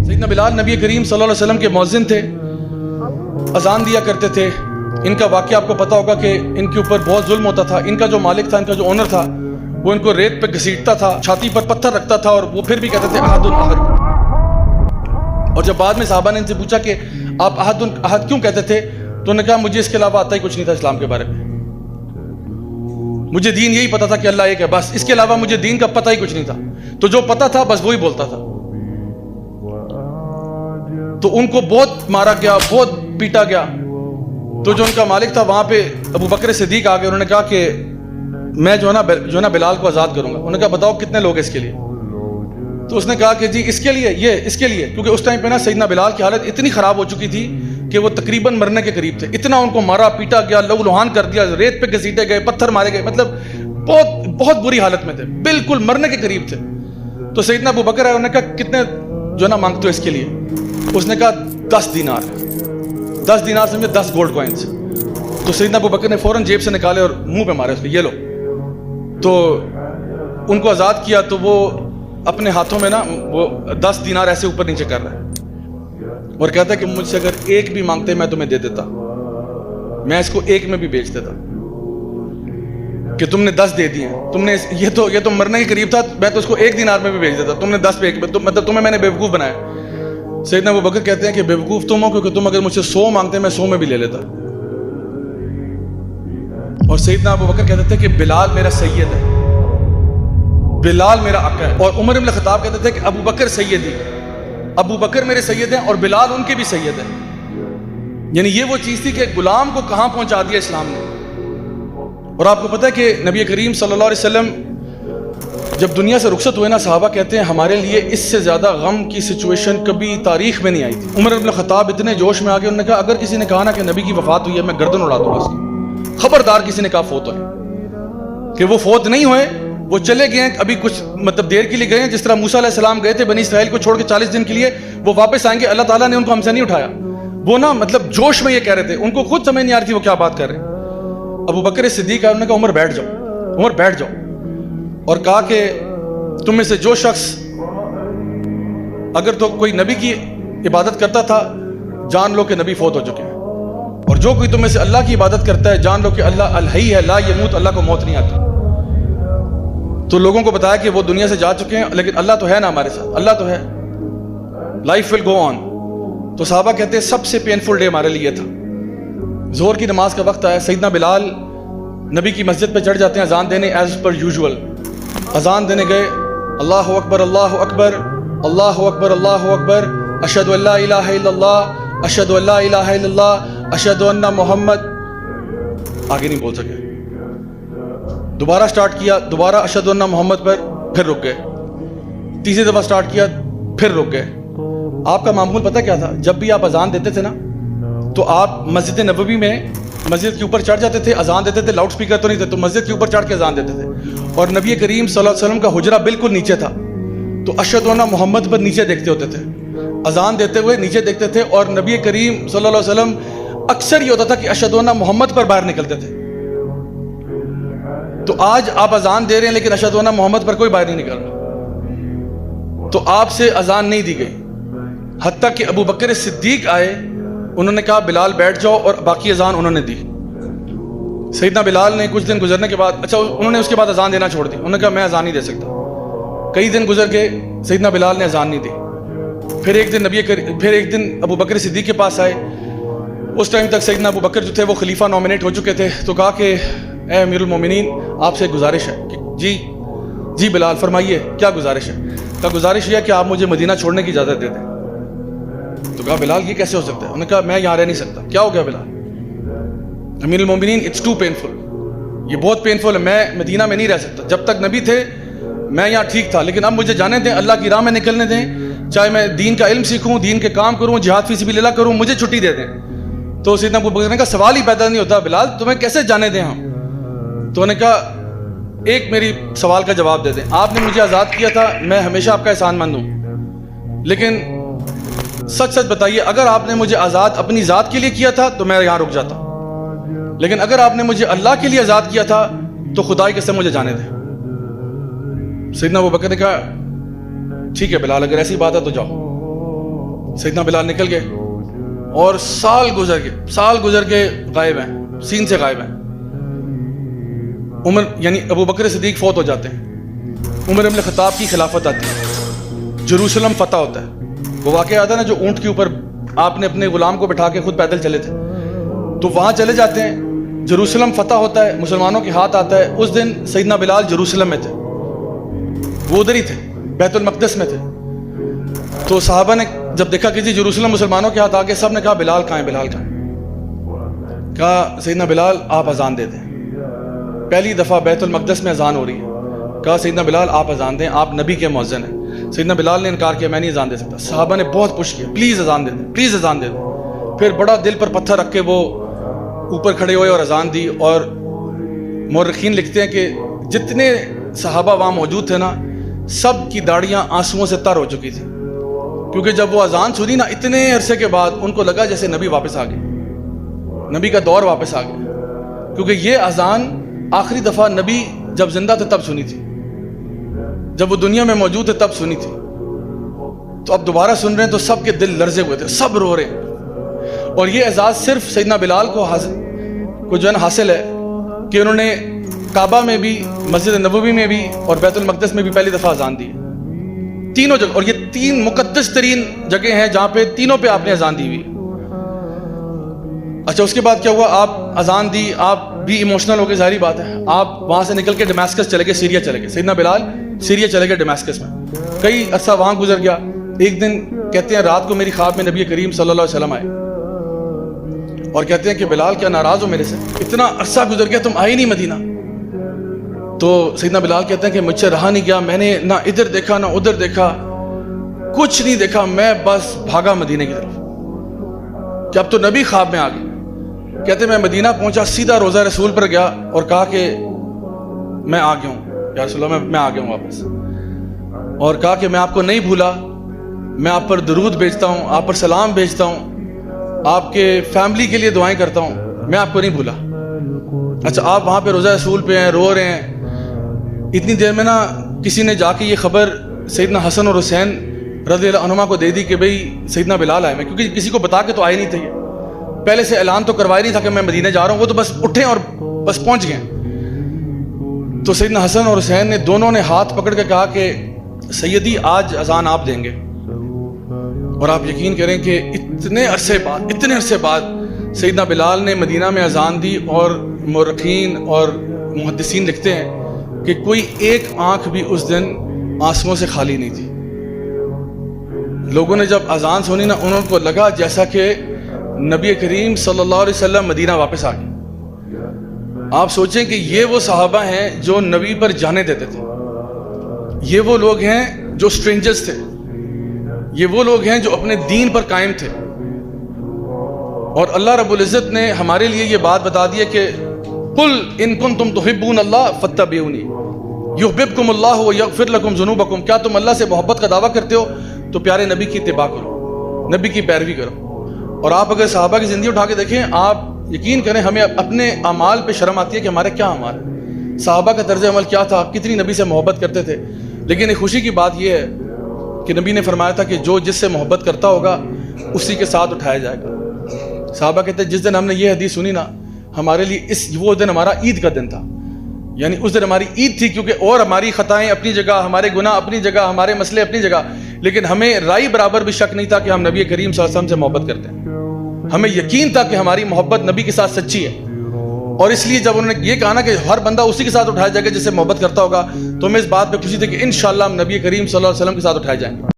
سیدنا بلال نبی کریم صلی اللہ علیہ وسلم کے مؤذن تھے، اذان دیا کرتے تھے۔ ان کا واقعہ آپ کو پتا ہوگا کہ ان کے اوپر بہت ظلم ہوتا تھا۔ ان کا جو مالک تھا، ان کا جو اونر تھا، وہ ان کو ریت پہ گھسیٹتا تھا، چھاتی پر پتھر رکھتا تھا، اور وہ پھر بھی کہتے تھے احد احد۔ اور جب بعد میں صحابہ نے ان سے پوچھا کہ آپ احد احد کیوں کہتے تھے، تو انہوں نے کہا مجھے اس کے علاوہ آتا ہی کچھ نہیں تھا اسلام کے بارے میں، مجھے دین یہی پتا تھا کہ اللہ ایک ہے، بس اس کے علاوہ مجھے دین کا پتہ ہی کچھ نہیں تھا، تو جو پتہ تھا بس وہی بولتا تھا۔ تو ان کو بہت مارا گیا، بہت پیٹا گیا۔ تو جو ان کا مالک تھا وہاں پہ ابو بکر صدیق آ گئے، انہوں نے کہا کہ میں جو ہے نا بلال کو آزاد کروں گا۔ انہوں نے کہا بتاؤ کتنے لوگ اس کے لیے؟ تو اس نے کہا کہ جی اس کے لیے، یہ اس کے لیے، کیونکہ اس ٹائم پہ نا سیدنا بلال کی حالت اتنی خراب ہو چکی تھی کہ وہ تقریباً مرنے کے قریب تھے۔ اتنا ان کو مارا پیٹا گیا، لہو لہان کر دیا، ریت پہ گھسیٹے گئے، پتھر مارے گئے، مطلب بہت بہت بری حالت میں تھے، بالکل مرنے کے قریب تھے۔ تو سیدنا ابو بکر ہے، انہوں نے کہا کتنے جو ہے نا مانگتے ہو اس کے لیے؟ اس نے کہا 10 دینار، 10 دینار سمجھے 10 گولڈ کوائنز۔ تو سیدنا ابو بکر نے فوراً جیب سے نکالے اور منہ پہ مارے اس کو، یہ لو۔ تو ان کو آزاد کیا، تو وہ اپنے ہاتھوں میں نا وہ 10 دینار ایسے اوپر نیچے کر رہا ہے اور کہتا ہے کہ مجھ سے اگر ایک بھی مانگتے میں تمہیں دے دیتا، میں اس کو ایک میں بھی بیچ دیتا، کہ تم نے 10 دے دیے، تم نے یہ تو مرنے کے قریب تھا، میں تو اس کو 1 دینار میں بھی بیچ دیتا، تم نے 10 پہ مطلب تمہیں میں نے بیوقوف بنایا۔ سیدنا ابو بکر کہتے ہیں کہ بیوقوف تم ہو، کیونکہ تم اگر مجھ سے 100 مانگتے میں 100 میں بھی لے لیتا۔ اور سیدنا ابو بکر کہتے تھے کہ بلال میرا سید ہے، بلال میرا آقا ہے۔ اور عمر بن الخطاب کہتے تھے کہ ابو بکر سیدی، ابو بکر میرے سید ہیں اور بلال ان کے بھی سید ہیں۔ یعنی یہ وہ چیز تھی کہ غلام کو کہاں پہنچا دیا اسلام نے۔ اور آپ کو پتہ ہے کہ نبی کریم صلی اللہ علیہ وسلم جب دنیا سے رخصت ہوئے نا، صحابہ کہتے ہیں ہمارے لیے اس سے زیادہ غم کی سچویشن کبھی تاریخ میں نہیں آئی تھی۔ عمر بن الخطاب اتنے جوش میں آ گئے، انہوں نے کہا اگر کسی نے کہا نا کہ نبی کی وفات ہوئی ہے، میں گردن اڑا دوں گا اس کی۔ خبردار کسی نے کہا فوت ہوئے، کہ وہ فوت نہیں ہوئے، وہ چلے گئے ہیں، ابھی کچھ مطلب دیر کے لیے گئے ہیں، جس طرح موسیٰ علیہ السلام گئے تھے بنی اسرائیل کو چھوڑ کے 40 دن کے لیے، وہ واپس آئیں گے، اللہ تعالیٰ نے ان کو ہم سے نہیں اٹھایا۔ وہ نا مطلب جوش میں یہ کہہ رہے تھے، ان کو خود سمجھ نہیں آ رہی تھی وہ کیا بات کر رہے ہیں۔ ابو بکر صدیق ہے، انہوں نے کہا عمر بیٹھ جاؤ، عمر بیٹھ جاؤ، اور کہا کہ تم میں سے جو شخص اگر تو کوئی نبی کی عبادت کرتا تھا، جان لو کہ نبی فوت ہو چکے ہیں، اور جو کوئی تم میں سے اللہ کی عبادت کرتا ہے، جان لو کہ اللہ الحی ہے، لا یموت، اللہ کو موت نہیں آتی۔ تو لوگوں کو بتایا کہ وہ دنیا سے جا چکے ہیں، لیکن اللہ تو ہے نا ہمارے ساتھ، اللہ تو ہے، لائف ول گو آن۔ تو صحابہ کہتے ہیں سب سے پینفل ڈے ہمارے لیے تھا۔ ظہر کی نماز کا وقت آیا، سیدنا بلال نبی کی مسجد پہ چڑھ جاتے ہیں اذان دینے، ایز پر یوزول اذان دینے گئے، اللہ اکبر اللہ اکبر اللہ اکبر اللہ اکبر، اشہد ان لا الہ الا اللہ اشہد ان لا الہ الا اللہ اشہد ان محمد، آگے نہیں بول سکے۔ دوبارہ سٹارٹ کیا، دوبارہ اشہد ان محمد پر، پھر رک گئے، تیسری دفعہ سٹارٹ کیا، پھر رک گئے۔ آپ کا معمول پتہ کیا تھا؟ جب بھی آپ اذان دیتے تھے نا، تو آپ مسجد نبوی میں مسجد کے اوپر چڑھ جاتے تھے، اذان دیتے تھے، لاؤڈ سپیکر تو نہیں تھے، تو مسجد کے اوپر چڑھ کے اذان دیتے تھے، اور نبی کریم صلی اللہ علیہ وسلم کا حجرہ بالکل نیچے تھا، تو اشہد ان محمد پر نیچے دیکھتے ہوتے تھے، اذان دیتے ہوئے نیچے دیکھتے تھے، اور نبی کریم صلی اللہ علیہ وسلم اکثر یہ ہوتا تھا کہ اشہد ان محمد پر باہر نکلتے تھے۔ تو آج آپ اذان دے رہے ہیں لیکن اشہد ان محمد پر کوئی باہر نہیں نکل رہا، تو آپ سے اذان نہیں دی گئی، حتیٰ کہ ابو بکر صدیق آئے، انہوں نے کہا بلال بیٹھ جاؤ، اور باقی اذان انہوں نے دی۔ سیدنا بلال نے کچھ دن گزرنے کے بعد، اچھا انہوں نے اس کے بعد اذان دینا چھوڑ دی، انہوں نے کہا میں اذان نہیں دے سکتا۔ کئی دن گزر گئے، سیدنا بلال نے اذان نہیں دی۔ پھر ایک دن ابو بکر صدیق کے پاس آئے، اس ٹائم تک سیدنا ابو بکر جو تھے وہ خلیفہ نومینیٹ ہو چکے تھے، تو کہا کہ اے امیر المومنین آپ سے ایک گزارش ہے۔ کہ جی بلال فرمائیے کیا گزارش ہے؟ کہا گزارش یہ ہے کہ آپ مجھے مدینہ چھوڑنے کی اجازت دے دیں۔ تو کہا بلال یہ کیسے ہو سکتا ہے؟ انہوں نے کہا میں یہاں رہ نہیں سکتا۔ کیا ہو گیا بلال؟ امیر المومنین اٹس ٹو پینفل، یہ بہت پینفل ہے، میں مدینہ میں نہیں رہ سکتا، جب تک نبی تھے میں یہاں ٹھیک تھا، لیکن اب مجھے جانے دیں، اللہ کی راہ میں نکلنے دیں، چاہے میں دین کا علم سیکھوں، دین کے کام کروں، جہاد فی سبیل اللہ کروں، مجھے چھٹی دے دیں۔ تو سیدنا ابو بکر نے کہا سوال ہی پیدا نہیں ہوتا بلال، تمہیں کیسے جانے دیں ہم؟ تو انہوں نے کہا ایک میری سوال کا جواب دے دیں، آپ نے مجھے آزاد کیا تھا، میں ہمیشہ آپ کا احسان مند ہوں، لیکن سچ سچ بتائیے اگر آپ نے مجھے آزاد اپنی ذات کے لیے کیا تھا تو میں یہاں رک جاتا، لیکن اگر آپ نے مجھے اللہ کے لیے آزاد کیا تھا تو خدا کی قسم مجھے جانے دیں۔ سیدنا ابو بکر نے کہا ٹھیک ہے بلال، اگر ایسی بات ہے تو جاؤ۔ سیدنا بلال نکل گئے اور سال گزر کے غائب ہیں، سین سے غائب ہیں. عمر یعنی ابو بکر صدیق فوت ہو جاتے ہیں، عمر ابن خطاب کی خلافت آتی ہے، جروسلم فتح ہوتا ہے. وہ واقعہ یاد ہے نا جو اونٹ کے اوپر آپ نے اپنے غلام کو بٹھا کے خود پیدل چلے تھے، تو وہاں چلے جاتے ہیں، جروسلم فتح ہوتا ہے، مسلمانوں کے ہاتھ آتا ہے. اس دن سیدنا بلال جروسلم میں تھے، وہ ادھر ہی تھے، بیت المقدس میں تھے. تو صحابہ نے جب دیکھا کہ جی جروسلم مسلمانوں کے ہاتھ آ گئے، سب نے کہا بلال کہاں ہے، بلال کہاں ہے؟ کہا سیدنا بلال آپ اذان دے دیں. پہلی دفعہ بیت المقدس میں اذان ہو رہی ہے. کہا سیدنا بلال آپ اذان دیں، آپ نبی کے مؤذن ہیں. سیدنا بلال نے انکار کیا، میں نہیں اذان دے سکتا. صحابہ نے بہت پش کیا، پلیز اذان دے دیں، پلیز اذان دے دیں. پھر بڑا دل پر پتھر رکھ کے وہ اوپر کھڑے ہوئے اور اذان دی. اور مورخین لکھتے ہیں کہ جتنے صحابہ وہاں موجود تھے نا، سب کی داڑیاں آنسوؤں سے تر ہو چکی تھی، کیونکہ جب وہ اذان سنی نا اتنے عرصے کے بعد ان کو لگا جیسے نبی واپس آ گئے، نبی کا دور واپس آ گیا. کیونکہ یہ اذان آخری دفعہ نبی جب زندہ تھے تب سنی تھی، جب وہ دنیا میں موجود تھے تب سنی تھی. تو اب دوبارہ سن رہے ہیں تو سب کے دل لرزے ہوئے تھے، سب رو رہے ہیں. اور یہ اعزاز صرف سیدنا بلال کو جو ہے نا حاصل ہے کہ انہوں نے کعبہ میں بھی، مسجد نبوی میں بھی اور بیت المقدس میں بھی پہلی دفعہ اذان دی. تینوں جگہ، اور یہ 3 مقدس ترین جگہ ہیں جہاں پہ تینوں پہ آپ نے اذان دی ہوئی. اچھا اس کے بعد کیا ہوا؟ آپ اذان دی، آپ بھی ایموشنل ہو گئے، ظاہری بات ہے. آپ وہاں سے نکل کے ڈیماسکس چلے گئے، سیریا چلے گئے. سیدنا بلال سیریا چلے گئے ڈیماسکس میں. کئی عرصہ وہاں گزر گیا. ایک دن کہتے ہیں رات کو میری خواب میں نبی کریم صلی اللہ علیہ وسلم آئے اور کہتے ہیں کہ بلال کیا ناراض ہو میرے سے؟ اتنا عرصہ گزر گیا تم آئے نہیں مدینہ. تو سیدنا بلال کہتے ہیں کہ مجھ سے رہا نہیں گیا، میں نے نہ ادھر دیکھا نہ ادھر دیکھا، کچھ نہیں دیکھا، میں بس بھاگا مدینے کی طرف کہ اب تو نبی خواب میں آ گئے. کہتے ہیں میں مدینہ پہنچا، سیدھا روضہ رسول پر گیا اور کہا کہ میں آ گیا ہوں یا رسول اللہ، میں آ گیا ہوں واپس. اور کہا کہ میں آپ کو نہیں بھولا، میں آپ پر درود بھیجتا ہوں، آپ پر سلام بھیجتا ہوں، آپ کے فیملی کے لیے دعائیں کرتا ہوں، میں آپ کو نہیں بھولا. اچھا آپ وہاں پہ روضہ رسول پہ ہیں، رو رہے ہیں. اتنی دیر میں نا کسی نے جا کے یہ خبر سیدنا حسن اور حسین رضی اللہ عنہما کو دے دی کہ بھئی سیدنا بلال آئے. میں کیونکہ کسی کو بتا کے تو آئے نہیں تھے، پہلے سے اعلان تو کروایا نہیں تھا کہ میں مدینہ جا رہا ہوں، وہ تو بس اٹھے اور بس پہنچ گئے. تو سیدنا حسن اور حسین نے دونوں نے ہاتھ پکڑ کے کہا کہ سیدی آج اذان آپ دیں گے. اور آپ یقین کریں کہ اتنے عرصے بعد سیدنا بلال نے مدینہ میں اذان دی. اور مورخین اور محدثین لکھتے ہیں کہ کوئی ایک آنکھ بھی اس دن آنسوؤں سے خالی نہیں تھی. لوگوں نے جب اذان سنی نا انہوں کو لگا جیسا کہ نبی کریم صلی اللہ علیہ وسلم مدینہ واپس آ گئے. آپ سوچیں کہ یہ وہ صحابہ ہیں جو نبی پر جانے دیتے تھے، یہ وہ لوگ ہیں جو اسٹرینجرز تھے، یہ وہ لوگ ہیں جو اپنے دین پر قائم تھے. اور اللہ رب العزت نے ہمارے لیے یہ بات بتا دی ہے کہ قل ان کنتم تحبون اللہ فاتبعونی یحببکم اللہ ویغفر لکم ذنوبکم. کیا تم اللہ سے محبت کا دعویٰ کرتے ہو تو پیارے نبی کی اتباع کرو، نبی کی پیروی کرو. اور آپ اگر صحابہ کی زندگی اٹھا کے دیکھیں، آپ یقین کریں ہمیں اپنے اعمال پہ شرم آتی ہے کہ ہمارے کیا اعمال ہیں، صحابہ کا طرز عمل کیا تھا، کتنی نبی سے محبت کرتے تھے. لیکن ایک خوشی کی بات یہ ہے کہ نبی نے فرمایا تھا کہ جو جس سے محبت کرتا ہوگا اسی کے ساتھ اٹھایا جائے گا. صحابہ کہتے ہیں جس دن ہم نے یہ حدیث سنی نا، ہمارے لیے وہ دن ہمارا عید کا دن تھا. یعنی اس دن ہماری عید تھی، کیونکہ اور ہماری خطائیں اپنی جگہ، ہمارے گناہ اپنی جگہ، ہمارے مسئلے اپنی جگہ، لیکن ہمیں رائی برابر بھی شک نہیں تھا کہ ہم نبی کریم صلی اللہ علیہ وسلم سے محبت کرتے ہیں. ہمیں یقین تھا کہ ہماری محبت نبی کے ساتھ سچی ہے. اور اس لیے جب انہوں نے یہ کہا نا کہ ہر بندہ اسی کے ساتھ اٹھایا جائے گا جس سے محبت کرتا ہوگا، تو ہمیں اس بات پہ خوشی تھی کہ انشاءاللہ ہم نبی کریم صلی اللہ علیہ وسلم کے ساتھ اٹھائے جائیں گے.